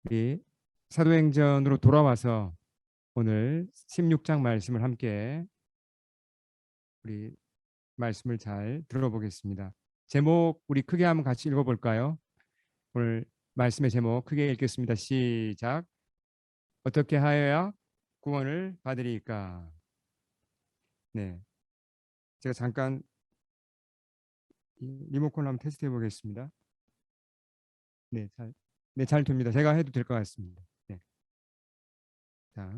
우리 사도행전으로 돌아와서 오늘 16장 말씀을 함께 우리 말씀을 잘 들어보겠습니다. 제목 우리 크게 한번 같이 읽어볼까요? 오늘 말씀의 제목 크게 읽겠습니다. 시작. 어떻게 하여야 구원을 받으리까? 네, 제가 잠깐 리모컨을 한번 테스트해 보겠습니다. 네, 잘 됩니다. 제가 해도 될 것 같습니다. 네. 자,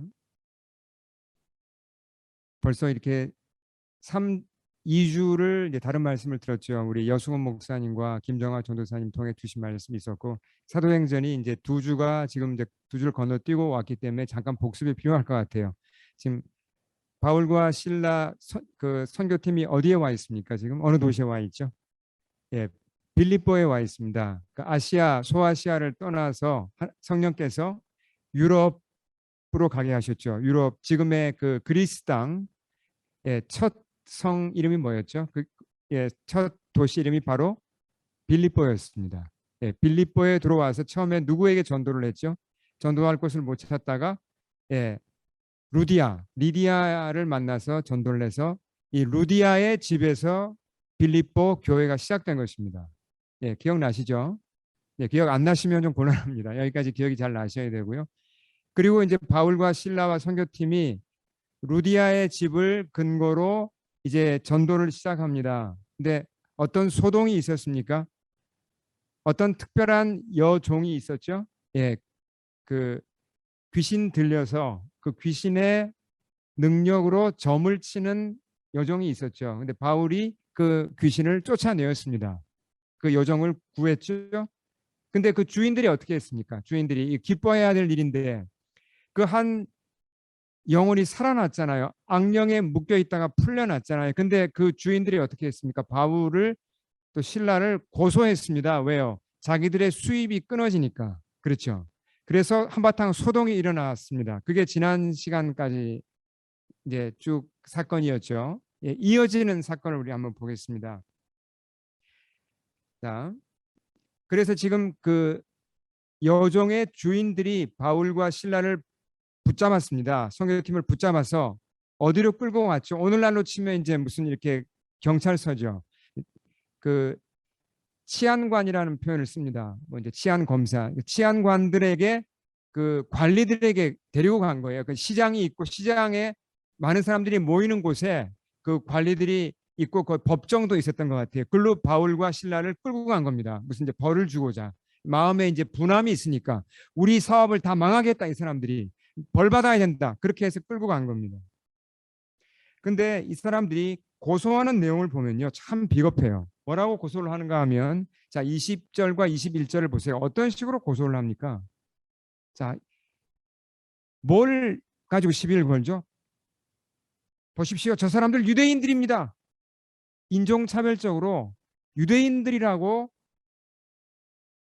벌써 이렇게 2주를 이제 다른 말씀을 들었죠. 우리 여승원 목사님과 김정아 전도사님 통해 주신 말씀이 있었고, 사도행전이 이제 2주가 지금 이제 2주를 건너뛰고 왔기 때문에 잠깐 복습이 필요할 것 같아요. 지금 바울과 실라 그 선교팀이 어디에 와 있습니까? 지금 어느 도시에 와 있죠? 예, 빌립보에 와 있습니다. 그 아시아, 소아시아를 떠나서 성령께서 유럽으로 가게 하셨죠. 유럽 지금의 그 그리스 땅, 예, 첫 성 이름이 뭐였죠? 첫 도시 이름이 바로 빌립보였습니다. 예, 빌립보에 들어와서 처음에 누구에게 전도를 했죠? 전도할 곳을 못 찾다가 예, 리디아를 만나서 전도를 해서 이 루디아의 집에서 빌립보 교회가 시작된 것입니다. 예, 기억나시죠? 예, 기억 안 나시면 좀 곤란합니다. 여기까지 기억이 잘 나셔야 되고요. 그리고 이제 바울과 실라와 선교팀이 루디아의 집을 근거로 이제 전도를 시작합니다. 근데 어떤 소동이 있었습니까? 어떤 특별한 여종이 있었죠? 예, 그 귀신 들려서 그 귀신의 능력으로 점을 치는 여종이 있었죠. 근데 바울이 그 귀신을 쫓아내었습니다. 그 여종을 구했죠. 근데 그 주인들이 어떻게 했습니까? 주인들이 기뻐해야 될 일인데 그한 영혼이 살아났잖아요. 악령에 묶여 있다가 풀려났잖아요. 근데 그 주인들이 어떻게 했습니까? 바울을 또 신라를 고소했습니다. 왜요? 자기들의 수입이 끊어지니까. 그렇죠. 그래서 한바탕 소동이 일어났습니다. 그게 지난 시간까지 이제 쭉 사건이었죠. 예, 이어지는 사건을 우리 한번 보겠습니다. 자, 그래서 지금 그 여종의 주인들이 바울과 신라를 붙잡았습니다. 선교팀을 붙잡아서 어디로 끌고 왔죠? 오늘날로 치면 이제 무슨 이렇게 경찰서죠. 그 치안관이라는 표현을 씁니다. 뭐 이제 치안 검사, 치안관들에게 그 관리들에게 데리고 간 거예요. 그 시장이 있고 시장에 많은 사람들이 모이는 곳에 그 관리들이 있고 그 법정도 있었던 것 같아요. 그걸로 바울과 신라를 끌고 간 겁니다. 무슨 이제 벌을 주고자 마음에 이제 분함이 있으니까 우리 사업을 다 망하겠다 이 사람들이 벌 받아야 된다 그렇게 해서 끌고 간 겁니다. 근데 이 사람들이 고소하는 내용을 보면요 참 비겁해요. 뭐라고 고소를 하는가 하면 자 20절과 21절을 보세요. 어떤 식으로 고소를 합니까? 자, 뭘 가지고 시비를 걸죠? 보십시오. 저 사람들 유대인들입니다. 인종차별적으로 유대인들이라고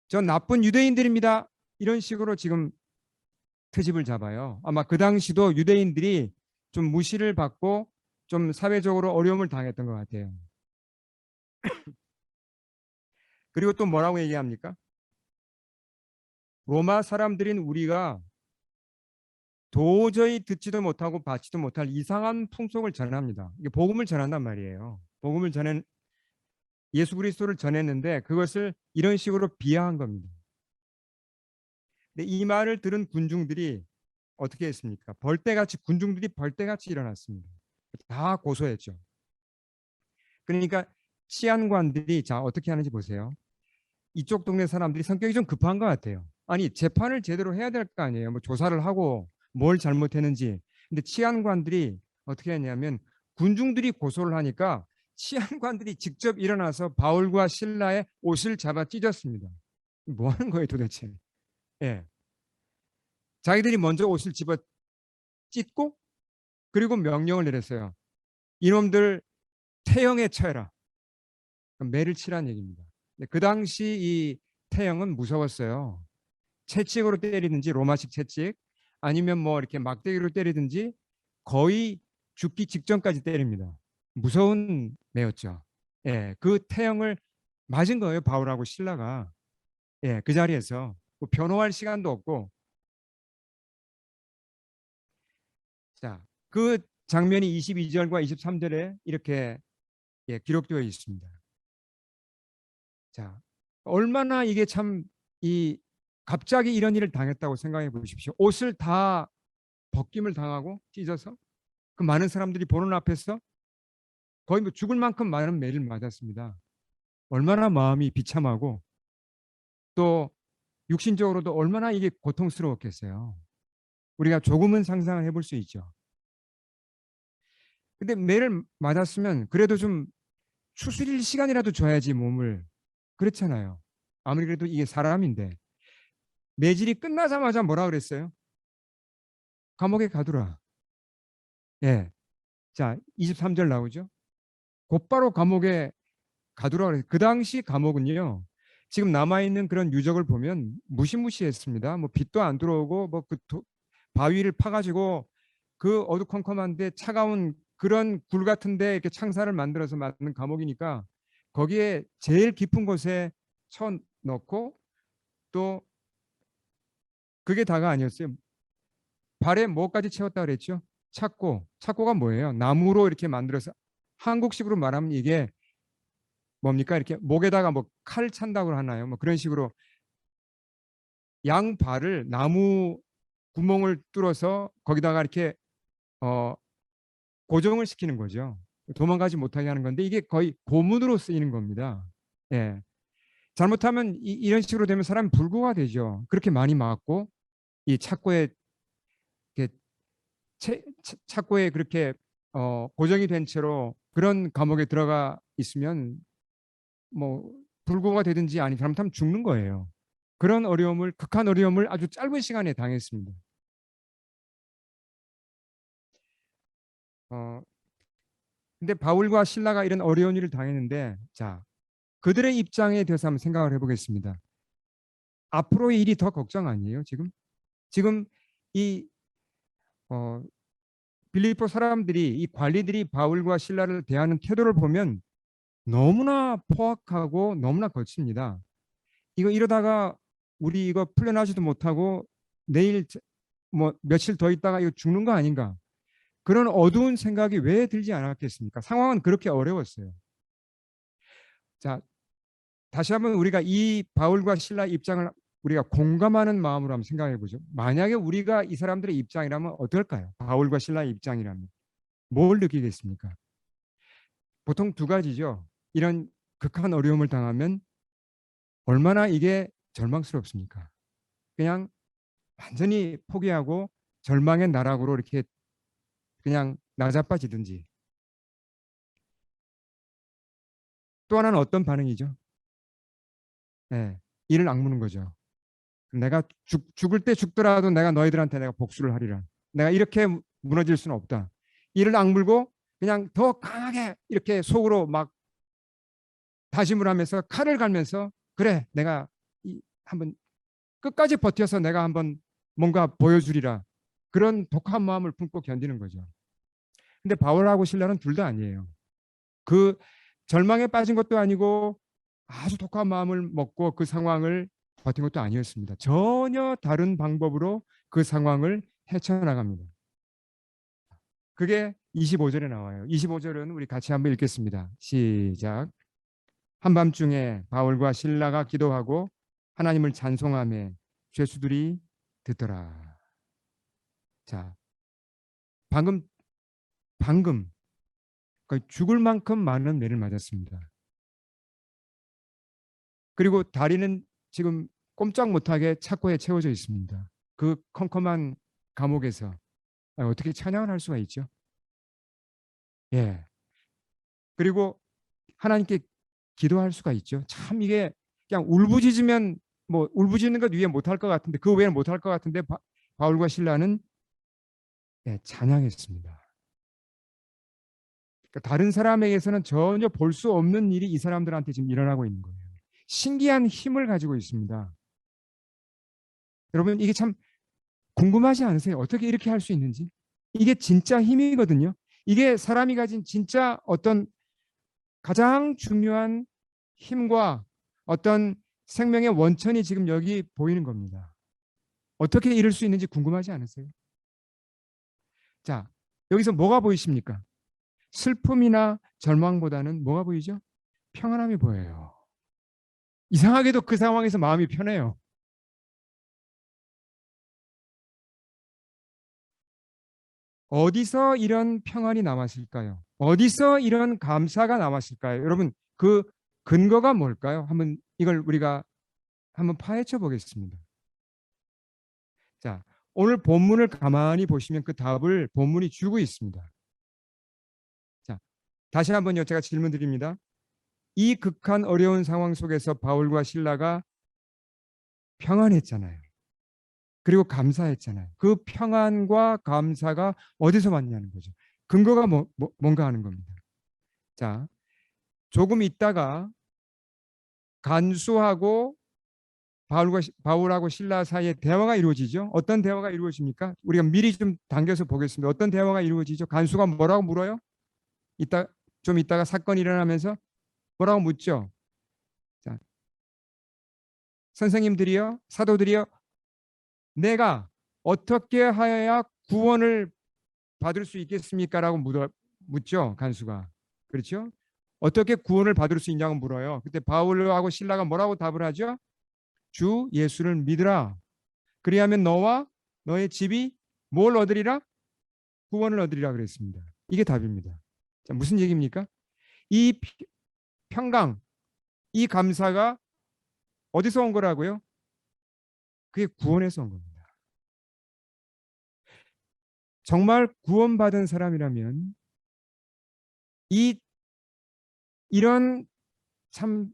저 나쁜 유대인들입니다. 이런 식으로 지금 트집을 잡아요. 아마 그 당시도 유대인들이 좀 무시를 받고 좀 사회적으로 어려움을 당했던 것 같아요. 그리고 또 뭐라고 얘기합니까? 로마 사람들인 우리가 도저히 듣지도 못하고 받지도 못할 이상한 풍속을 전합니다. 이게 복음을 전한단 말이에요. 복음을 전해 예수 그리스도를 전했는데 그것을 이런 식으로 비하한 겁니다. 근데 이 말을 들은 군중들이 어떻게 했습니까? 군중들이 벌떼같이 일어났습니다. 다 고소했죠. 그러니까 치안관들이 자 어떻게 하는지 보세요. 이쪽 동네 사람들이 성격이 좀 급한 것 같아요. 아니 재판을 제대로 해야 될 거 아니에요. 뭐 조사를 하고 뭘 잘못했는지. 근데 치안관들이 어떻게 했냐면 군중들이 고소를 하니까 치안관들이 직접 일어나서 바울과 실라의 옷을 잡아 찢었습니다. 뭐 하는 거예요 도대체? 예. 자기들이 먼저 옷을 집어 찢고 그리고 명령을 내렸어요. 이놈들 태형에 처해라. 매를 치란 얘기입니다. 그 당시 이 태형은 무서웠어요. 채찍으로 때리든지 로마식 채찍 아니면 뭐 이렇게 막대기로 때리든지 거의 죽기 직전까지 때립니다. 무서운 매였죠. 예, 그 태형을 맞은 거예요. 바울하고 신라가. 예, 그 자리에서. 뭐 변호할 시간도 없고. 자, 그 장면이 22절과 23절에 이렇게 기록되어 있습니다. 자, 얼마나 이게 참 갑자기 이런 일을 당했다고 생각해 보십시오. 옷을 다 벗김을 당하고 찢어서 그 많은 사람들이 보는 앞에서 거의 뭐 죽을 만큼 많은 매를 맞았습니다. 얼마나 마음이 비참하고 또 육신적으로도 얼마나 이게 고통스러웠겠어요. 우리가 조금은 상상해 볼 수 있죠. 근데 매를 맞았으면 그래도 좀 추스릴 시간이라도 줘야지 몸을. 그렇잖아요. 아무리 그래도 이게 사람인데. 매질이 끝나자마자 뭐라 그랬어요? 감옥에 가두라. 예. 자, 23절 나오죠. 곧바로 감옥에 가두라 그랬어요. 그 당시 감옥은요. 지금 남아있는 그런 유적을 보면 무시무시했습니다. 뭐 빛도 안 들어오고 뭐 그 바위를 파가지고 그 어두컴컴한데 차가운 그런 굴 같은데 이렇게 창살을 만들어서 만든 감옥이니까 거기에 제일 깊은 곳에 쳐 넣고 또 그게 다가 아니었어요. 발에 뭐까지 채웠다 그랬죠? 착고. 착고가 뭐예요? 나무로 이렇게 만들어서 한국식으로 말하면 이게 뭡니까? 이렇게 목에다가 뭐 칼 찬다고 하나요? 뭐 그런 식으로 양 발을 나무 구멍을 뚫어서 거기다가 이렇게 어, 고정을 시키는 거죠. 도망가지 못하게 하는 건데 이게 거의 고문으로 쓰이는 겁니다. 예. 잘못하면 이런 식으로 되면 사람이 불구가 되죠. 그렇게 많이 맞고 이 착고에 이렇게 착고에 그렇게 고정이 된 채로 그런 감옥에 들어가 있으면 뭐 불구가 되든지 아니 잘못하면 죽는 거예요. 그런 어려움을 극한 어려움을 아주 짧은 시간에 당했습니다. 어, 근데 바울과 실라가 이런 어려운 일을 당했는데 자 그들의 입장에 대해서 한번 생각을 해보겠습니다. 앞으로의 일이 더 걱정 아니에요 지금? 지금 이 빌립보 사람들이 이 관리들이 바울과 실라를 대하는 태도를 보면 너무나 포악하고 너무나 거칩니다. 이거 이러다가 우리 이거 풀려나지도 못하고 내일 뭐 며칠 더 있다가 이거 죽는 거 아닌가? 그런 어두운 생각이 왜 들지 않았겠습니까? 상황은 그렇게 어려웠어요. 자, 다시 한번 우리가 이 바울과 실라 입장을 우리가 공감하는 마음으로 한번 생각해 보죠. 만약에 우리가 이 사람들의 입장이라면 어떨까요? 바울과 실라의 입장이라면 뭘 느끼겠습니까? 보통 두 가지죠. 이런 극한 어려움을 당하면 얼마나 이게 절망스럽습니까? 그냥 완전히 포기하고 절망의 나락으로 이렇게 그냥 나자빠지든지. 또 하나는 어떤 반응이죠? 네, 이를 악무는 거죠. 내가 죽을 때 죽더라도 내가 너희들한테 내가 복수를 하리라. 내가 이렇게 무너질 수는 없다. 이를 악물고 그냥 더 강하게 이렇게 속으로 막 다짐을 하면서 칼을 갈면서 그래 내가 한번 끝까지 버텨서 내가 한번 뭔가 보여주리라. 그런 독한 마음을 품고 견디는 거죠. 근데 바울하고 실라는 둘 다 아니에요. 그 절망에 빠진 것도 아니고 아주 독한 마음을 먹고 그 상황을 버틴 것도 아니었습니다. 전혀 다른 방법으로 그 상황을 헤쳐나갑니다. 그게 25절에 나와요. 25절은 우리 같이 한번 읽겠습니다. 시작. 한밤중에 바울과 실라가 기도하고 하나님을 찬송하며 죄수들이 듣더라. 자, 방금 거의 죽을 만큼 많은 매를 맞았습니다. 그리고 다리는 지금 꼼짝 못하게 착고에 채워져 있습니다. 그 컴컴한 감옥에서 어떻게 찬양을 할 수가 있죠? 예. 그리고 하나님께 기도할 수가 있죠. 참 이게 그냥 울부짖으면 뭐 울부짖는 것 위에 못할 것 같은데 그 외에는 못할 것 같은데 바울과 실라는 찬양했습니다. 그러니까 다른 사람에게서는 전혀 볼 수 없는 일이 이 사람들한테 지금 일어나고 있는 거예요. 신기한 힘을 가지고 있습니다. 여러분 이게 참 궁금하지 않으세요? 어떻게 이렇게 할 수 있는지? 이게 진짜 힘이거든요. 이게 사람이 가진 진짜 어떤 가장 중요한 힘과 어떤 생명의 원천이 지금 여기 보이는 겁니다. 어떻게 이룰 수 있는지 궁금하지 않으세요? 자, 여기서 뭐가 보이십니까? 슬픔이나 절망보다는 뭐가 보이죠? 평안함이 보여요. 이상하게도 그 상황에서 마음이 편해요. 어디서 이런 평안이 남았을까요? 어디서 이런 감사가 남았을까요? 여러분, 그 근거가 뭘까요? 한번 이걸 우리가 한번 파헤쳐 보겠습니다. 자, 오늘 본문을 가만히 보시면 그 답을 본문이 주고 있습니다. 자, 다시 한번요. 제가 질문 드립니다. 이 극한 어려운 상황 속에서 바울과 실라가 평안했잖아요. 그리고 감사했잖아요. 그 평안과 감사가 어디서 왔냐는 거죠. 근거가 뭔가 하는 겁니다. 자, 조금 있다가 간수하고 바울하고 실라 사이에 대화가 이루어지죠. 어떤 대화가 이루어집니까? 우리가 미리 좀 당겨서 보겠습니다. 어떤 대화가 이루어지죠? 간수가 뭐라고 물어요? 좀 있다가 사건이 일어나면서 뭐라고 묻죠? 자, 선생님들이요, 사도들이요, 내가 어떻게 하여야 구원을 받을 수 있겠습니까? 라고 묻죠, 간수가. 그렇죠? 어떻게 구원을 받을 수 있냐고 물어요. 그때 바울하고 실라가 뭐라고 답을 하죠? 주 예수를 믿으라. 그리하면 너와 너의 집이 뭘 얻으리라? 구원을 얻으리라 그랬습니다. 이게 답입니다. 자, 무슨 얘기입니까? 이 평강, 이 감사가 어디서 온 거라고요? 그게 구원에서 온 겁니다. 정말 구원받은 사람이라면 이런 참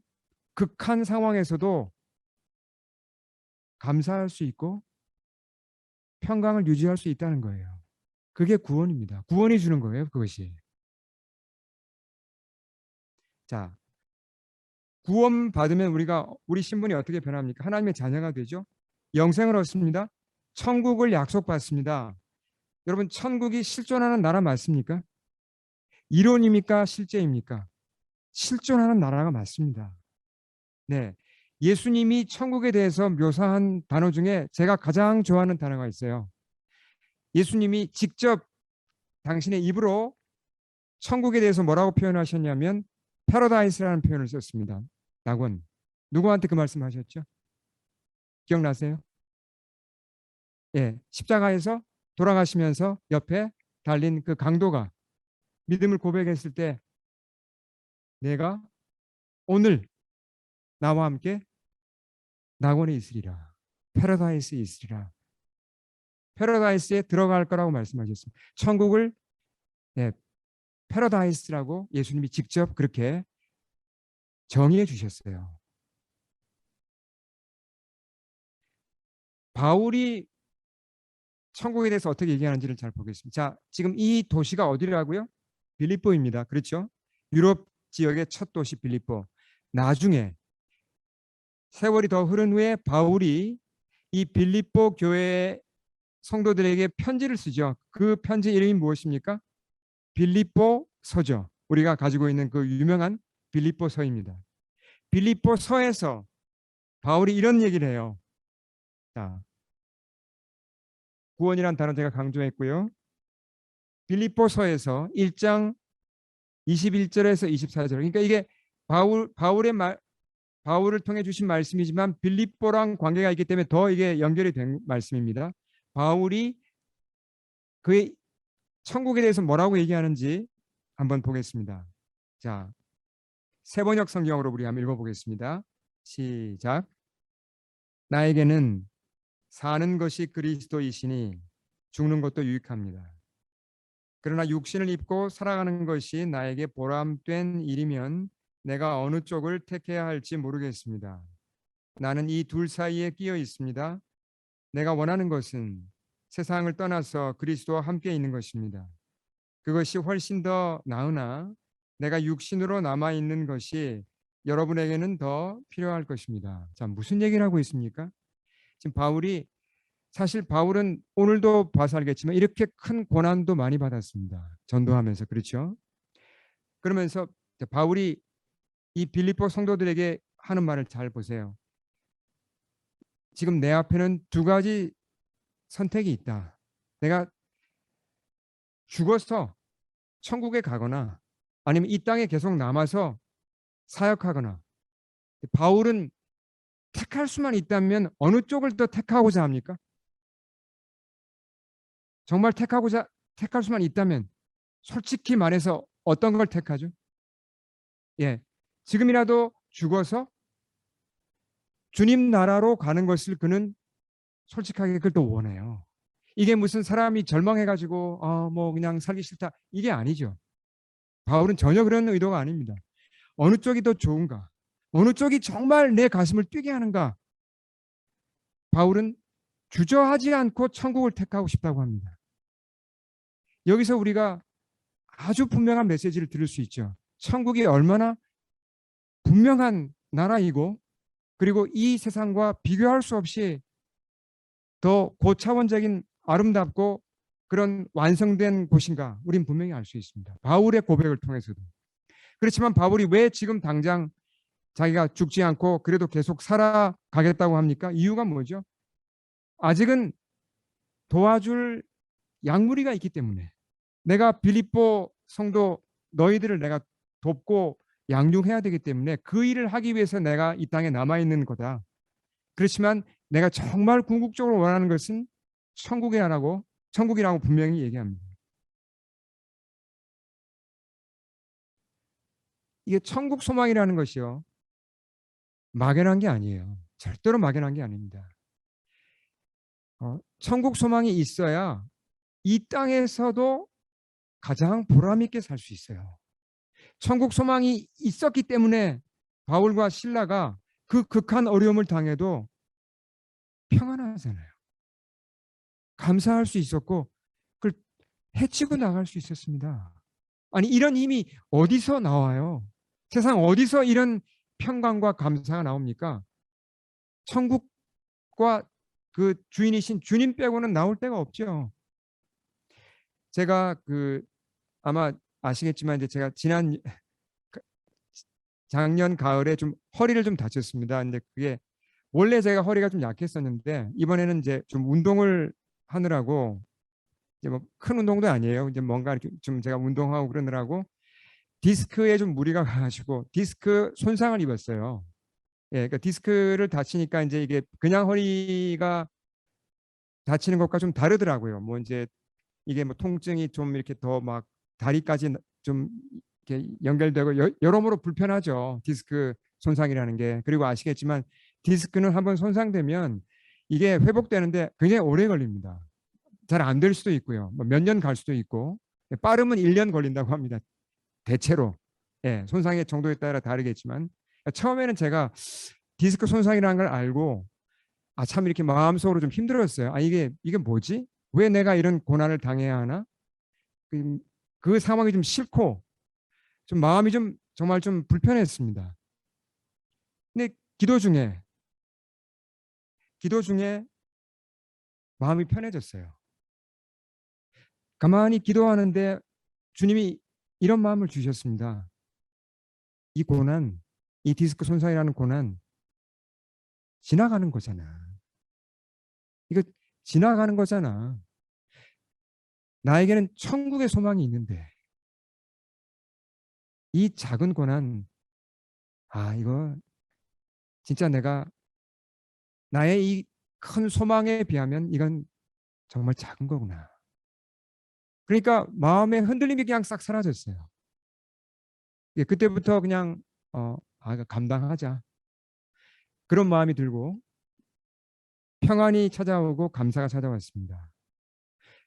극한 상황에서도 감사할 수 있고 평강을 유지할 수 있다는 거예요. 그게 구원입니다. 구원이 주는 거예요, 그것이. 자, 구원 받으면 우리 신분이 어떻게 변합니까? 하나님의 자녀가 되죠. 영생을 얻습니다. 천국을 약속받습니다. 여러분, 천국이 실존하는 나라 맞습니까? 이론입니까? 실제입니까? 실존하는 나라가 맞습니다. 네. 예수님이 천국에 대해서 묘사한 단어 중에 제가 가장 좋아하는 단어가 있어요. 예수님이 직접 당신의 입으로 천국에 대해서 뭐라고 표현하셨냐면 패러다이스라는 표현을 썼습니다. 낙원. 누구한테 그 말씀하셨죠? 기억나세요? 예, 십자가에서 돌아가시면서 옆에 달린 그 강도가 믿음을 고백했을 때 내가 오늘 나와 함께 낙원에 있으리라. 패러다이스에 있으리라. 패러다이스에 들어갈 거라고 말씀하셨습니다. 천국을 예, 패러다이스라고 예수님이 직접 그렇게 정의해 주셨어요. 바울이 천국에 대해서 어떻게 얘기하는지를 잘 보겠습니다. 자, 지금 이 도시가 어디라고요? 빌립보입니다. 그렇죠? 유럽 지역의 첫 도시 빌립보. 나중에 세월이 더 흐른 후에 바울이 이 빌립보 교회 성도들에게 편지를 쓰죠. 그 편지 이름이 무엇입니까? 빌립보 서죠. 우리가 가지고 있는 그 유명한 빌립보 서입니다. 빌립보 서에서 바울이 이런 얘기를 해요. 자, 구원이란 단어 제가 강조했고요. 빌립보서에서 1장 21절에서 24절. 그러니까 이게 바울을 통해 주신 말씀이지만 빌립보랑 관계가 있기 때문에 더 이게 연결이 된 말씀입니다. 바울이 그의 천국에 대해서 뭐라고 얘기하는지 한번 보겠습니다. 자, 세번역 성경으로 우리 한번 읽어보겠습니다. 시작. 나에게는 사는 것이 그리스도이시니 죽는 것도 유익합니다. 그러나 육신을 입고 살아가는 것이 나에게 보람된 일이면 내가 어느 쪽을 택해야 할지 모르겠습니다. 나는 이 둘 사이에 끼어 있습니다. 내가 원하는 것은 세상을 떠나서 그리스도와 함께 있는 것입니다. 그것이 훨씬 더 나으나 내가 육신으로 남아 있는 것이 여러분에게는 더 필요할 것입니다. 자, 무슨 얘기를 하고 있습니까? 지금 사실 바울은 오늘도 봐서 알겠지만 이렇게 큰 고난도 많이 받았습니다. 전도하면서. 그렇죠? 그러면서 바울이 이 빌립보 성도들에게 하는 말을 잘 보세요. 지금 내 앞에는 두 가지 선택이 있다. 내가 죽어서 천국에 가거나 아니면 이 땅에 계속 남아서 사역하거나. 바울은 택할 수만 있다면 어느 쪽을 더 택하고자 합니까? 정말 택할 수만 있다면 솔직히 말해서 어떤 걸 택하죠? 예, 지금이라도 죽어서 주님 나라로 가는 것을 그는 솔직하게 그걸 또 원해요. 이게 무슨 사람이 절망해가지고 뭐 그냥 살기 싫다 이게 아니죠. 바울은 전혀 그런 의도가 아닙니다. 어느 쪽이 더 좋은가? 어느 쪽이 정말 내 가슴을 뛰게 하는가? 바울은 주저하지 않고 천국을 택하고 싶다고 합니다. 여기서 우리가 아주 분명한 메시지를 들을 수 있죠. 천국이 얼마나 분명한 나라이고 그리고 이 세상과 비교할 수 없이 더 고차원적인 아름답고 그런 완성된 곳인가 우린 분명히 알 수 있습니다. 바울의 고백을 통해서도. 그렇지만 바울이 왜 지금 당장 자기가 죽지 않고 그래도 계속 살아가겠다고 합니까? 이유가 뭐죠? 아직은 도와줄 양무리가 있기 때문에. 내가 빌립보 성도 너희들을 내가 돕고 양육해야 되기 때문에 그 일을 하기 위해서 내가 이 땅에 남아있는 거다. 그렇지만 내가 정말 궁극적으로 원하는 것은 천국이라고 분명히 얘기합니다. 이게 천국 소망이라는 것이요. 막연한 게 아니에요. 절대로 막연한 게 아닙니다. 천국 소망이 있어야 이 땅에서도 가장 보람 있게 살 수 있어요. 천국 소망이 있었기 때문에 바울과 실라가 그 극한 어려움을 당해도 평안하잖아요. 감사할 수 있었고 그걸 해치고 나갈 수 있었습니다. 아니 이런 힘이 어디서 나와요? 세상 어디서 이런 평강과 감사가 나옵니까? 천국과 그 주인이신 주님 빼고는 나올 데가 없죠. 제가 아마 아시겠지만 이제 제가 작년 가을에 좀 허리를 좀 다쳤습니다. 근데 그게 원래 제가 허리가 좀 약했었는데 이번에는 이제 좀 운동을 하느라고 이제 뭐 큰 운동도 아니에요. 이제 뭔가 이렇게 좀 제가 운동하고 그러느라고 디스크에 좀 무리가 가가지고 디스크 손상을 입었어요. 예, 그러니까 디스크를 다치니까 이제 이게 그냥 허리가 다치는 것과 좀 다르더라고요. 뭐 이제 이게 뭐 통증이 좀 이렇게 더 막 다리까지 좀 이렇게 연결되고 여러모로 불편하죠. 디스크 손상이라는 게. 그리고 아시겠지만 디스크는 한번 손상되면 이게 회복되는데 굉장히 오래 걸립니다. 잘 안 될 수도 있고요. 뭐 몇 년 갈 수도 있고 빠르면 1년 걸린다고 합니다. 대체로. 예, 손상의 정도에 따라 다르겠지만 처음에는 제가 디스크 손상이라는 걸 알고 참 이렇게 마음속으로 좀 힘들었어요. 이게 뭐지? 왜 내가 이런 고난을 당해야 하나? 그 상황이 좀 싫고 좀 마음이 좀 정말 좀 불편했습니다. 근데 기도 중에 마음이 편해졌어요. 가만히 기도하는데 주님이 이런 마음을 주셨습니다. 이 고난, 이 디스크 손상이라는 고난 지나가는 거잖아. 이거 지나가는 거잖아. 나에게는 천국의 소망이 있는데 이 작은 고난, 이거 진짜 내가 나의 이 큰 소망에 비하면 이건 정말 작은 거구나. 그러니까 마음의 흔들림이 그냥 싹 사라졌어요. 예, 그때부터 그냥 감당하자. 그런 마음이 들고 평안이 찾아오고 감사가 찾아왔습니다.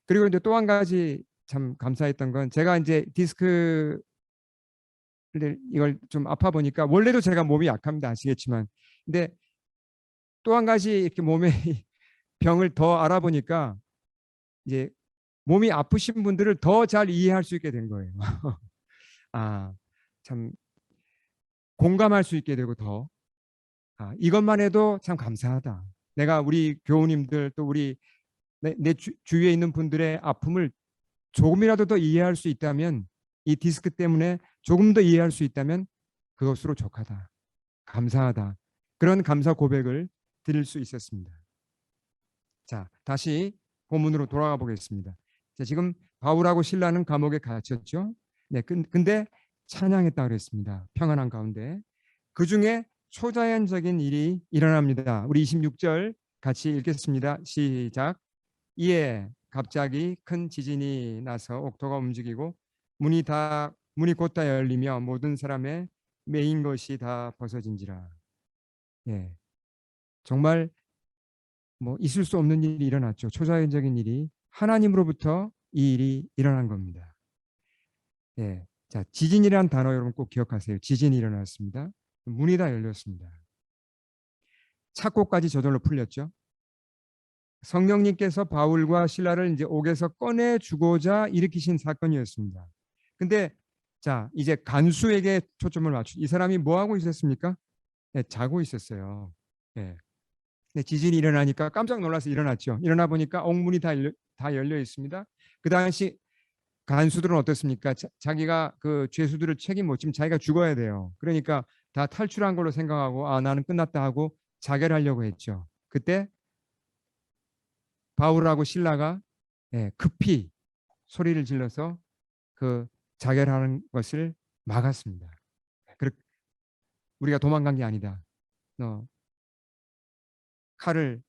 그리고 이제 또 한 가지 참 감사했던 건 제가 이제 디스크를 이걸 좀 아파 보니까 원래도 제가 몸이 약합니다. 아시겠지만. 근데 또 한 가지 이렇게 몸의 병을 더 알아보니까 이제 몸이 아프신 분들을 더 잘 이해할 수 있게 된 거예요. 참 공감할 수 있게 되고 더 이것만 해도 참 감사하다. 내가 우리 교우님들 또 우리 내 주위에 있는 분들의 아픔을 조금이라도 더 이해할 수 있다면 이 디스크 때문에 조금 더 이해할 수 있다면 그것으로 족하다. 감사하다. 그런 감사 고백을 드릴 수 있었습니다. 자, 다시 본문으로 돌아가 보겠습니다. 자, 지금 바울하고 실라는 감옥에 갇혔죠. 네, 근데 찬양했다 그랬습니다. 평안한 가운데. 그 중에 초자연적인 일이 일어납니다. 우리 26절 같이 읽겠습니다. 시작. 이에 갑자기 큰 지진이 나서 옥토가 움직이고 문이 곧 다 열리며 모든 사람의 매인 것이 다 벗어진지라. 예, 정말 뭐 있을 수 없는 일이 일어났죠. 초자연적인 일이 하나님으로부터 이 일이 일어난 겁니다. 예, 자 지진이라는 단어 여러분 꼭 기억하세요. 지진이 일어났습니다. 문이 다 열렸습니다. 착고까지 저절로 풀렸죠. 성령님께서 바울과 실라를 이제 옥에서 꺼내 주고자 일으키신 사건이었습니다. 근데 자 이제 간수에게 초점을 맞추. 이 사람이 뭐 하고 있었습니까? 네, 자고 있었어요. 네. 네, 지진이 일어나니까 깜짝 놀라서 일어났죠. 일어나 보니까 옥문이 다 열려 있습니다. 그 당시 간수들은 어떻습니까? 자기가 그 죄수들을 책임 못 지면 자기가 죽어야 돼요. 그러니까 다 탈출한 걸로 생각하고 아 나는 끝났다 하고 자결하려고 했죠. 그때 바울하고 실라가 급히 소리를 질러서 그 자결하는 것을 막았습니다. 우리가 도망간 게 아니다. 너 칼을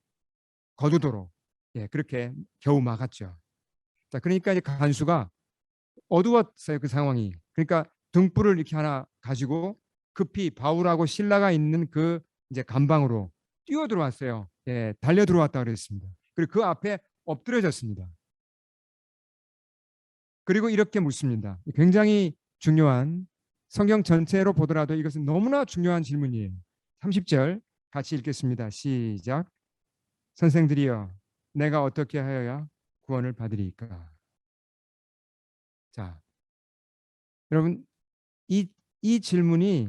거두도록 그렇게 겨우 막았죠. 자, 그러니까 이제 간수가 어두웠어요 그 상황이. 그러니까 등불을 이렇게 하나 가지고 급히 바울하고 실라가 있는 그 이제 감방으로 뛰어 들어왔어요. 예, 달려 들어왔다 그랬습니다. 그리고 그 앞에 엎드려졌습니다. 그리고 이렇게 묻습니다. 굉장히 중요한 성경 전체로 보더라도 이것은 너무나 중요한 질문이에요. 30절 같이 읽겠습니다. 시작. 선생들이여 내가 어떻게 하여야 구원을 받으리까? 자, 여러분 이, 이 질문이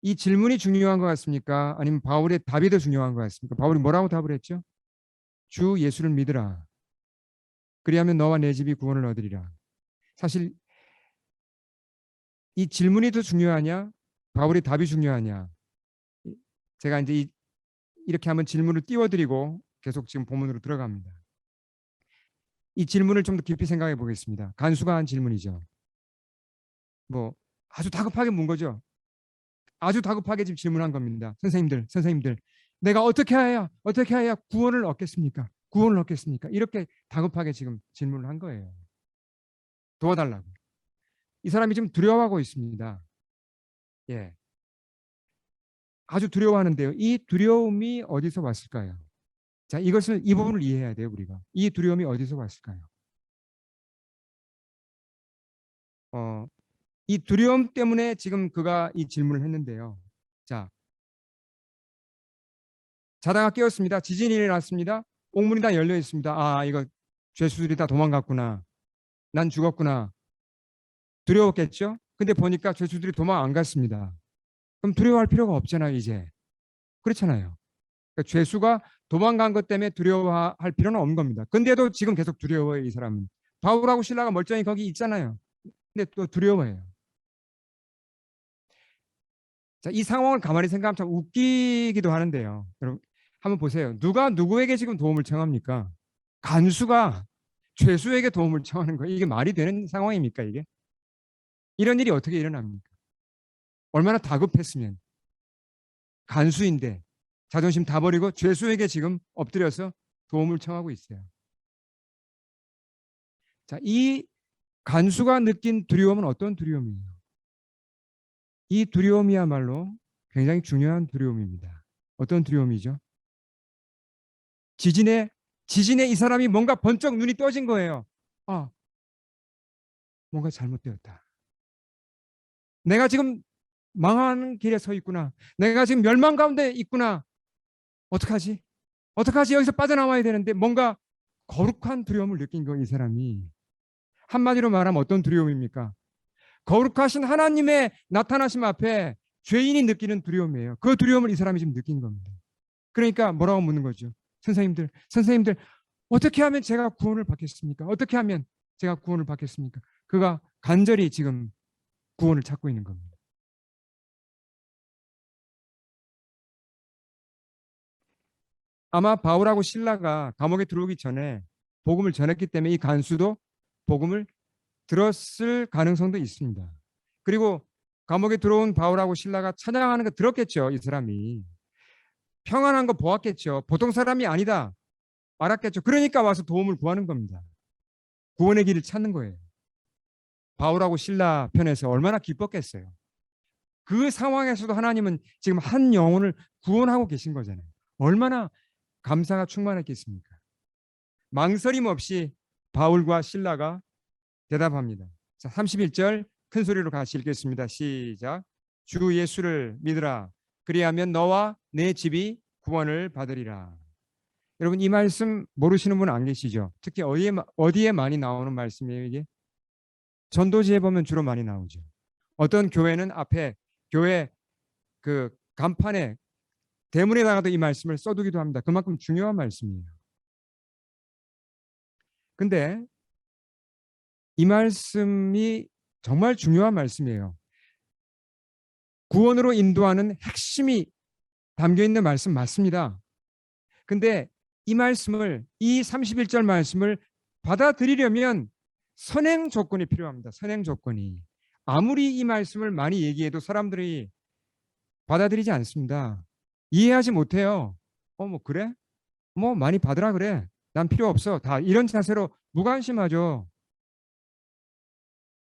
이 질문이 중요한 것 같습니까? 아니면 바울의 답이 더 중요한 것 같습니까? 바울이 뭐라고 답을 했죠? 주 예수를 믿으라. 그리하면 너와 내 집이 구원을 얻으리라. 사실 이 질문이 더 중요하냐? 바울의 답이 중요하냐? 제가 이제 이렇게 한번 질문을 띄워드리고 계속 지금 본문으로 들어갑니다. 이 질문을 좀 더 깊이 생각해 보겠습니다. 간수가 한 질문이죠. 뭐 아주 다급하게 문 거죠. 아주 다급하게 지금 질문한 겁니다. 선생님들, 내가 어떻게 해야 구원을 얻겠습니까? 구원을 얻겠습니까? 이렇게 다급하게 지금 질문을 한 거예요. 도와달라고. 이 사람이 지금 두려워하고 있습니다. 예, 아주 두려워하는데요. 이 두려움이 어디서 왔을까요? 자, 이 부분을 이해해야 돼요, 우리가. 이 두려움이 어디서 왔을까요? 어, 이 두려움 때문에 지금 그가 이 질문을 했는데요. 자, 자다가 깨었습니다. 지진이 일어났습니다. 옥문이 다 열려 있습니다. 아, 이거 죄수들이 다 도망갔구나. 난 죽었구나. 두려웠겠죠? 근데 보니까 죄수들이 도망 안 갔습니다. 그럼 두려워할 필요가 없잖아요, 이제. 그렇잖아요. 그러니까 죄수가 도망간 것 때문에 두려워할 필요는 없는 겁니다. 근데도 지금 계속 두려워해요, 이 사람은. 바울하고 실라가 멀쩡히 거기 있잖아요. 근데 또 두려워해요. 자, 이 상황을 가만히 생각하면 참 웃기기도 하는데요. 여러분, 한번 보세요. 누가 누구에게 지금 도움을 청합니까? 간수가 죄수에게 도움을 청하는 거예요. 이게 말이 되는 상황입니까, 이게? 이런 일이 어떻게 일어납니까? 얼마나 다급했으면. 간수인데 자존심 다 버리고 죄수에게 지금 엎드려서 도움을 청하고 있어요. 자, 이 간수가 느낀 두려움은 어떤 두려움이에요? 이 두려움이야말로 굉장히 중요한 두려움입니다. 어떤 두려움이죠? 지진에 이 사람이 뭔가 번쩍 눈이 떠진 거예요. 아, 뭔가 잘못되었다. 내가 지금 망하는 길에 서 있구나. 내가 지금 멸망 가운데 있구나. 어떡하지? 어떡하지? 여기서 빠져나와야 되는데 뭔가 거룩한 두려움을 느낀 거 이 사람이. 한마디로 말하면 어떤 두려움입니까? 거룩하신 하나님의 나타나심 앞에 죄인이 느끼는 두려움이에요. 그 두려움을 이 사람이 지금 느낀 겁니다. 그러니까 뭐라고 묻는 거죠? 선생님들, 어떻게 하면 제가 구원을 받겠습니까? 어떻게 하면 제가 구원을 받겠습니까? 그가 간절히 지금 구원을 찾고 있는 겁니다. 아마 바울하고 실라가 감옥에 들어오기 전에 복음을 전했기 때문에 이 간수도 복음을 들었을 가능성도 있습니다. 그리고 감옥에 들어온 바울하고 실라가 찬양하는 거 들었겠죠. 이 사람이. 평안한 거 보았겠죠. 보통 사람이 아니다. 알았겠죠. 그러니까 와서 도움을 구하는 겁니다. 구원의 길을 찾는 거예요. 바울하고 실라 편에서 얼마나 기뻤겠어요. 그 상황에서도 하나님은 지금 한 영혼을 구원하고 계신 거잖아요. 얼마나 감사가 충만했겠습니까? 망설임 없이 바울과 실라가 대답합니다. 자, 31절 큰 소리로 같이 읽겠습니다. 시작. 주 예수를 믿으라. 그리하면 너와 내 집이 구원을 받으리라. 여러분 이 말씀 모르시는 분 안 계시죠? 특히 어디에 많이 나오는 말씀이에요 이게? 전도지에 보면 주로 많이 나오죠. 어떤 교회는 앞에 교회 그 간판에 대문에다가도 이 말씀을 써두기도 합니다. 그만큼 중요한 말씀이에요. 근데 이 말씀이 정말 중요한 말씀이에요. 구원으로 인도하는 핵심이 담겨 있는 말씀 맞습니다. 근데 이 말씀을 이 31절 말씀을 받아들이려면 선행 조건이 필요합니다. 선행 조건이. 아무리 이 말씀을 많이 얘기해도 사람들이 받아들이지 않습니다. 이해하지 못해요. 뭐 그래? 뭐 많이 받으라 그래. 난 필요 없어. 다 이런 자세로 무관심하죠.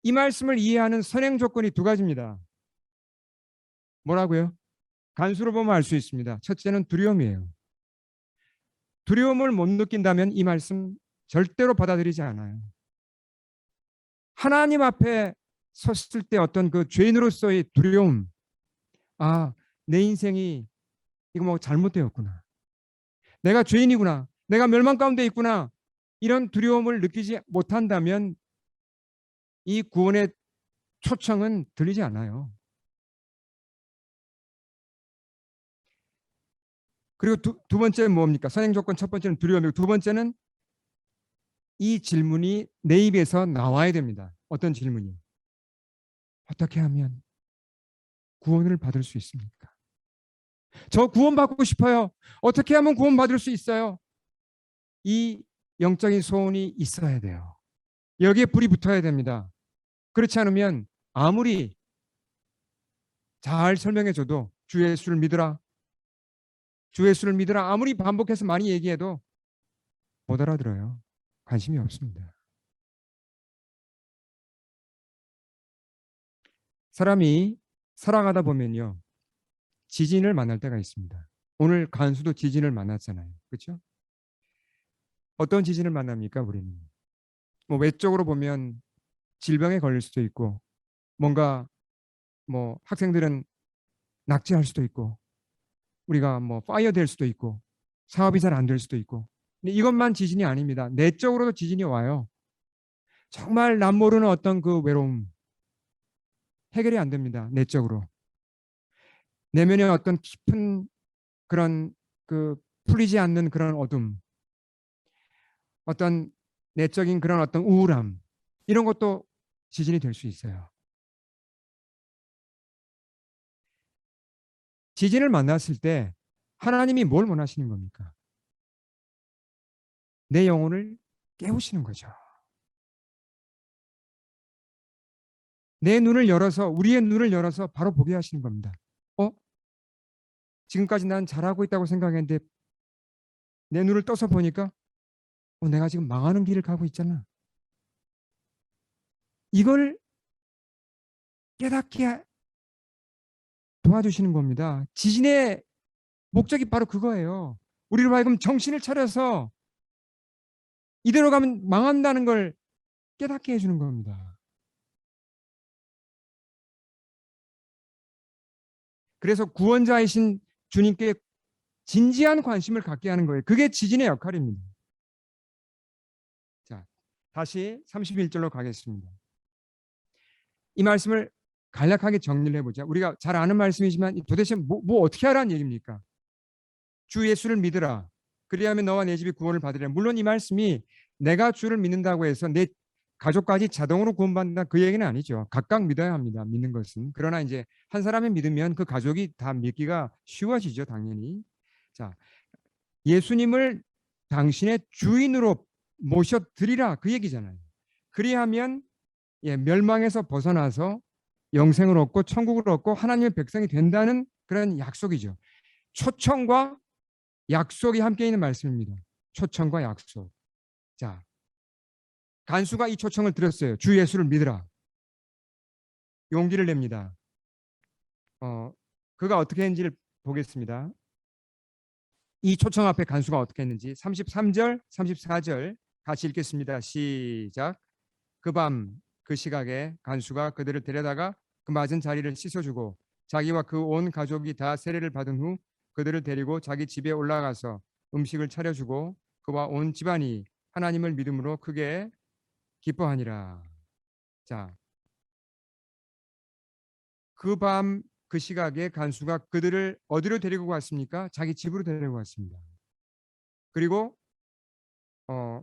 이 말씀을 이해하는 선행 조건이 두 가지입니다. 뭐라고요? 간수로 보면 알 수 있습니다. 첫째는 두려움이에요. 두려움을 못 느낀다면 이 말씀 절대로 받아들이지 않아요. 하나님 앞에 섰을 때 어떤 그 죄인으로서의 두려움, 내 인생이 이거 뭐 잘못되었구나. 내가 죄인이구나. 내가 멸망 가운데 있구나. 이런 두려움을 느끼지 못한다면 이 구원의 초청은 들리지 않아요. 그리고 두 번째는 뭡니까? 선행 조건 첫 번째는 두려움이고 두 번째는 이 질문이 내 입에서 나와야 됩니다. 어떤 질문이요? 어떻게 하면 구원을 받을 수 있습니까? 저 구원받고 싶어요. 어떻게 하면 구원받을 수 있어요? 이 영적인 소원이 있어야 돼요. 여기에 불이 붙어야 됩니다. 그렇지 않으면 아무리 잘 설명해줘도 주 예수를 믿으라. 주 예수를 믿으라. 아무리 반복해서 많이 얘기해도 못 알아들어요. 관심이 없습니다. 사람이 살아가다 보면요. 지진을 만날 때가 있습니다. 오늘 간수도 지진을 만났잖아요. 그렇죠? 어떤 지진을 만납니까? 우리는. 뭐 외적으로 보면 질병에 걸릴 수도 있고 뭔가 뭐 학생들은 낙제할 수도 있고 우리가 뭐 파이어 될 수도 있고 사업이 잘 안 될 수도 있고 근데 이것만 지진이 아닙니다. 내적으로도 지진이 와요. 정말 남 모르는 어떤 그 외로움 해결이 안 됩니다. 내적으로. 내면에 어떤 깊은 그런 그 풀리지 않는 그런 어둠 어떤 내적인 그런 어떤 우울함 이런 것도 지진이 될 수 있어요. 지진을 만났을 때 하나님이 뭘 원하시는 겁니까? 내 영혼을 깨우시는 거죠. 내 눈을 열어서 우리의 눈을 열어서 바로 보게 하시는 겁니다. 지금까지 난 잘하고 있다고 생각했는데 내 눈을 떠서 보니까 내가 지금 망하는 길을 가고 있잖아. 이걸 깨닫게 도와주시는 겁니다. 지진의 목적이 바로 그거예요. 우리로 하여금 정신을 차려서 이대로 가면 망한다는 걸 깨닫게 해주는 겁니다. 그래서 구원자이신 주님께 진지한 관심을 갖게 하는 거예요. 그게 지진의 역할입니다. 자, 다시 31절로 가겠습니다. 이 말씀을 간략하게 정리를 해보자. 우리가 잘 아는 말씀이지만 도대체 뭐 어떻게 하라는 얘기입니까? 주 예수를 믿으라. 그리하면 너와 내 집이 구원을 받으리라. 물론 이 말씀이 내가 주를 믿는다고 해서 내 가족까지 자동으로 구원받는다 그 얘기는 아니죠. 각각 믿어야 합니다. 믿는 것은. 그러나 이제 한 사람이 믿으면 그 가족이 다 믿기가 쉬워지죠. 당연히. 자, 예수님을 당신의 주인으로 모셔드리라 그 얘기잖아요. 그리하면 멸망에서 벗어나서 영생을 얻고 천국을 얻고 하나님의 백성이 된다는 그런 약속이죠. 초청과 약속이 함께 있는 말씀입니다. 초청과 약속. 자, 간수가 이 초청을 들었어요. 주 예수를 믿으라. 용기를 냅니다. 그가 어떻게 했는지를 보겠습니다. 이 초청 앞에 간수가 어떻게 했는지 33절, 34절 같이 읽겠습니다. 시작. 그 밤 그 시각에 간수가 그들을 데려다가 그 맞은 자리를 씻어주고 자기와 그 온 가족이 다 세례를 받은 후 그들을 데리고 자기 집에 올라가서 음식을 차려주고 그와 온 집안이 하나님을 믿음으로 크게 기뻐하니라. 자, 그 밤 그 시각에 간수가 그들을 어디로 데리고 갔습니까? 자기 집으로 데리고 갔습니다. 그리고 어,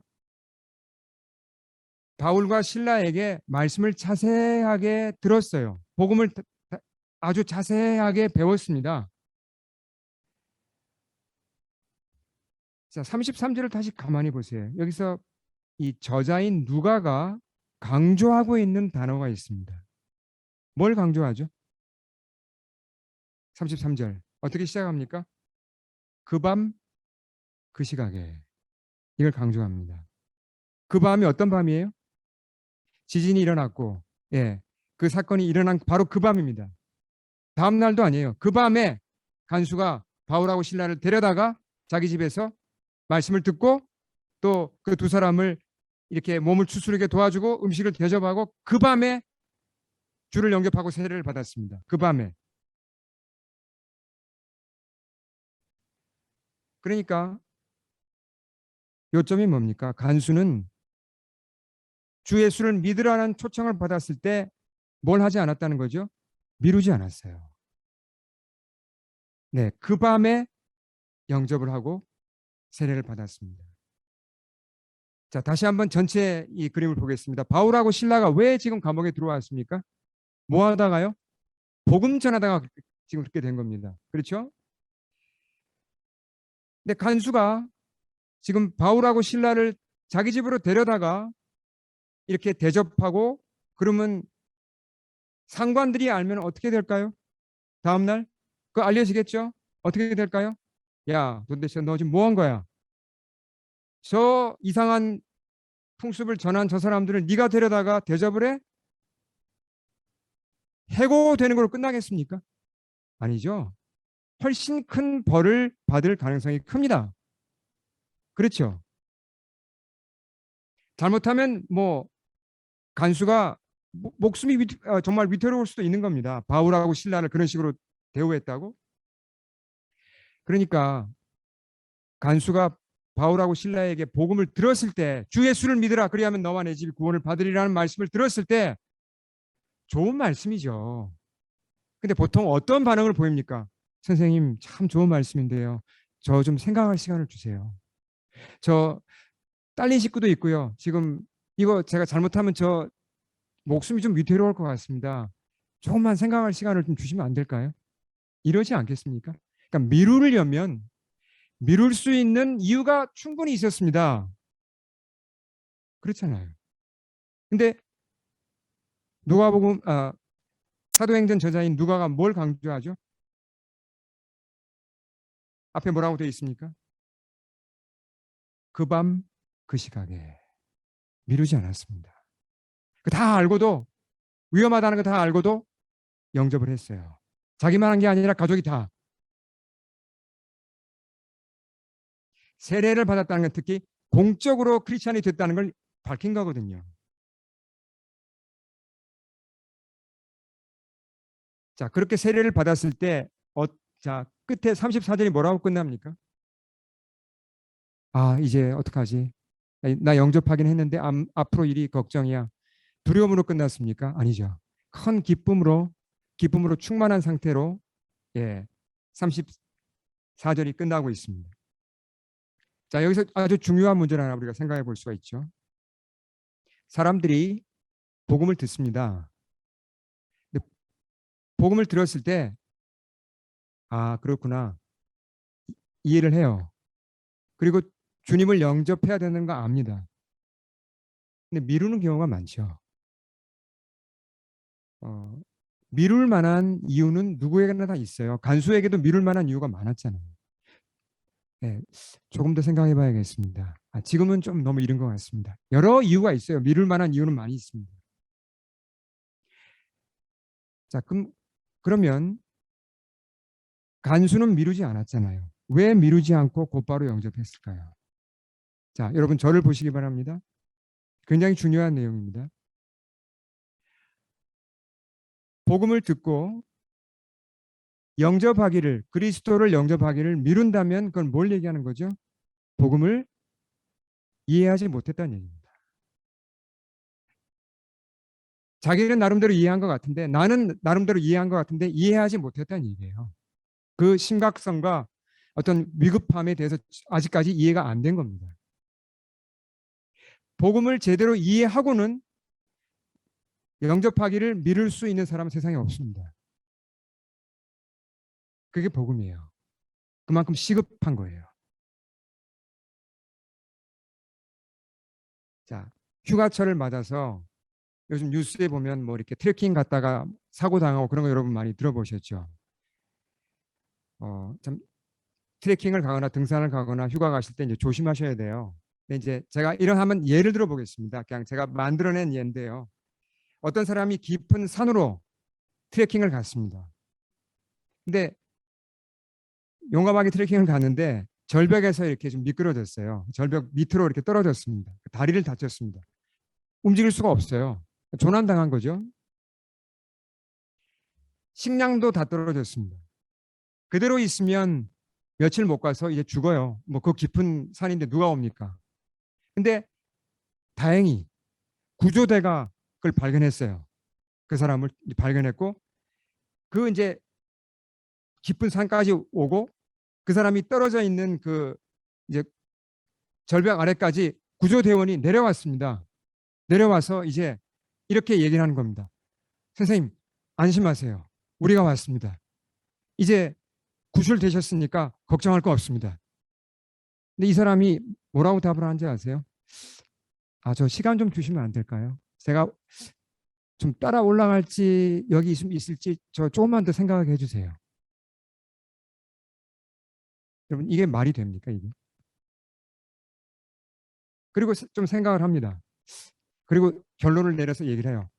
바울과 신라에게 말씀을 자세하게 들었어요. 복음을 아주 자세하게 배웠습니다. 자, 33절을 다시 가만히 보세요. 여기서 이 저자인 누가가 강조하고 있는 단어가 있습니다. 뭘 강조하죠? 33절. 어떻게 시작합니까? 그 밤, 그 시각에. 이걸 강조합니다. 그 밤이 어떤 밤이에요? 지진이 일어났고, 그 사건이 일어난 바로 그 밤입니다. 다음 날도 아니에요. 그 밤에 간수가 바울하고 신라를 데려다가 자기 집에서 말씀을 듣고 또 그 두 사람을 이렇게 몸을 추스르게 도와주고 음식을 대접하고 그 밤에 주를 영접하고 세례를 받았습니다. 그 밤에. 그러니까 요점이 뭡니까? 간수는 주 예수를 믿으라는 초청을 받았을 때 뭘 하지 않았다는 거죠? 미루지 않았어요. 네, 그 밤에 영접을 하고 세례를 받았습니다. 자, 다시 한번 전체 이 그림을 보겠습니다. 바울하고 신라가 왜 지금 감옥에 들어왔습니까? 뭐 하다가요? 복음 전하다가 지금 그렇게 된 겁니다. 그렇죠? 근데 간수가 지금 바울하고 신라를 자기 집으로 데려다가 이렇게 대접하고 그러면 상관들이 알면 어떻게 될까요? 다음날? 그거 알려지겠죠? 어떻게 될까요? 야, 도대체 너 지금 뭐 한 거야? 저 이상한 풍습을 전한 저 사람들을 네가 데려다가 대접을 해? 해고되는 걸로 끝나겠습니까? 아니죠. 훨씬 큰 벌을 받을 가능성이 큽니다. 그렇죠. 잘못하면 뭐 간수가 목숨이 정말 위태로울 수도 있는 겁니다. 바울하고 신라를 그런 식으로 대우했다고. 그러니까 간수가 바울하고 신라에게 복음을 들었을 때 주 예수를 믿으라 그리하면 너와 내 집이 구원을 받으리라는 말씀을 들었을 때 좋은 말씀이죠. 근데 보통 어떤 반응을 보입니까? 선생님 참 좋은 말씀인데요. 저 좀 생각할 시간을 주세요. 저 딸린 식구도 있고요. 지금 이거 제가 잘못하면 저 목숨이 좀 위태로울 것 같습니다. 조금만 생각할 시간을 좀 주시면 안 될까요? 이러지 않겠습니까? 그러니까 미루려면 미룰 수 있는 이유가 충분히 있었습니다. 그렇잖아요. 근데 누가복음 사도행전 저자인 누가가 뭘 강조하죠? 앞에 뭐라고 되어 있습니까? 그 밤 그 시각에 미루지 않았습니다. 다 알고도 위험하다는 거 다 알고도 영접을 했어요. 자기만 한 게 아니라 가족이 다 세례를 받았다는 건 특히 공적으로 크리스찬이 됐다는 걸 밝힌 거거든요. 자, 그렇게 세례를 받았을 때 자, 끝에 34절이 뭐라고 끝납니까? 아, 이제 어떡하지? 나 영접하긴 했는데 앞으로 일이 걱정이야. 두려움으로 끝났습니까? 아니죠. 큰 기쁨으로 충만한 상태로 34절이 끝나고 있습니다. 자, 여기서 아주 중요한 문제를 하나 우리가 생각해 볼 수가 있죠. 사람들이 복음을 듣습니다. 근데 복음을 들었을 때, 아, 그렇구나. 이해를 해요. 그리고 주님을 영접해야 되는 거 압니다. 근데 미루는 경우가 많죠. 미룰 만한 이유는 누구에게나 다 있어요. 간수에게도 미룰 만한 이유가 많았잖아요. 네, 조금 더 생각해 봐야겠습니다. 지금은 좀 너무 이른 것 같습니다. 여러 이유가 있어요. 미룰 만한 이유는 많이 있습니다. 자, 그러면 간수는 미루지 않았잖아요. 왜 미루지 않고 곧바로 영접했을까요? 자, 여러분 저를 보시기 바랍니다. 굉장히 중요한 내용입니다. 복음을 듣고 영접하기를, 그리스도를 영접하기를 미룬다면 그건 뭘 얘기하는 거죠? 복음을 이해하지 못했다는 얘기입니다. 자기는 나름대로 이해한 것 같은데, 나는 나름대로 이해한 것 같은데 이해하지 못했다는 얘기예요. 그 심각성과 어떤 위급함에 대해서 아직까지 이해가 안 된 겁니다. 복음을 제대로 이해하고는 영접하기를 미룰 수 있는 사람은 세상에 없습니다. 그게 복음이에요. 그만큼 시급한 거예요. 자, 휴가철을 맞아서 요즘 뉴스에 보면 뭐 이렇게 트레킹 갔다가 사고 당하고 그런 거 여러분 많이 들어보셨죠? 참 트레킹을 가거나 등산을 가거나 휴가 가실 때 이제 조심하셔야 돼요. 근데 이제 제가 이런 한번 예를 들어 보겠습니다. 그냥 제가 만들어낸 예인데요. 어떤 사람이 깊은 산으로 트레킹을 갔습니다. 근데 용감하게 트레킹을 갔는데 절벽에서 이렇게 좀 미끄러졌어요. 절벽 밑으로 이렇게 떨어졌습니다. 다리를 다쳤습니다. 움직일 수가 없어요. 조난당한 거죠. 식량도 다 떨어졌습니다. 그대로 있으면 며칠 못 가서 이제 죽어요. 뭐 그 깊은 산인데 누가 옵니까? 근데 다행히 구조대가 그걸 발견했어요. 그 사람을 발견했고 그 이제 깊은 산까지 오고 그 사람이 떨어져 있는 그 이제 절벽 아래까지 구조대원이 내려왔습니다. 내려와서 이제 이렇게 얘기를 하는 겁니다. 선생님, 안심하세요. 우리가 왔습니다. 이제 구출되셨으니까 걱정할 거 없습니다. 근데 이 사람이 뭐라고 답을 하는지 아세요? 저 시간 좀 주시면 안 될까요? 제가 좀 따라 올라갈지 여기 있을지 저 조금만 더 생각하게 해주세요. 여러분 이게 말이 됩니까 이게? 그리고 좀 생각을 합니다. 그리고 결론을 내려서 얘기를 해요.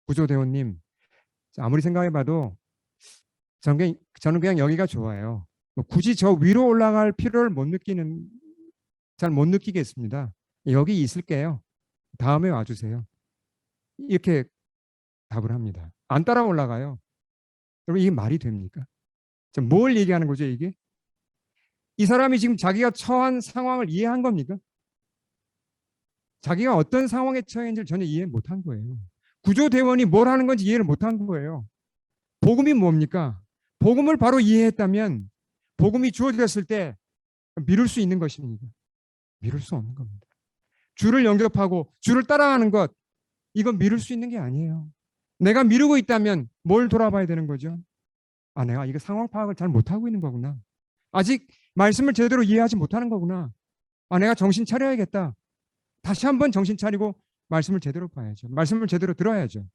구조대원님 아무리 생각해봐도 저는 그냥 여기가 좋아요. 뭐 굳이 저 위로 올라갈 필요를 잘 못 느끼겠습니다. 여기 있을게요. 다음에 와주세요. 이렇게 답을 합니다. 안 따라 올라가요. 여러분 이게 말이 됩니까? 뭘 얘기하는 거죠 이게? 이 사람이 지금 자기가 처한 상황을 이해한 겁니까? 자기가 어떤 상황에 처했는지 전혀 이해 못한 거예요. 구조대원이 뭘 하는 건지 이해를 못한 거예요. 복음이 뭡니까? 복음을 바로 이해했다면 복음이 주어졌을 때 미룰 수 있는 것입니다. 미룰 수 없는 겁니다. 주를 영접하고 주를 따라가는 것 이건 미룰 수 있는 게 아니에요. 내가 미루고 있다면 뭘 돌아봐야 되는 거죠? 내가 이거 상황 파악을 잘 못하고 있는 거구나. 아직 말씀을 제대로 이해하지 못하는 거구나. 내가 정신 차려야겠다. 다시 한번 정신 차리고 말씀을 제대로 봐야죠. 말씀을 제대로 들어야죠.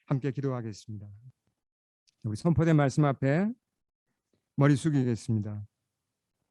함께 기도하겠습니다. 우리 선포된 말씀 앞에 머리 숙이겠습니다.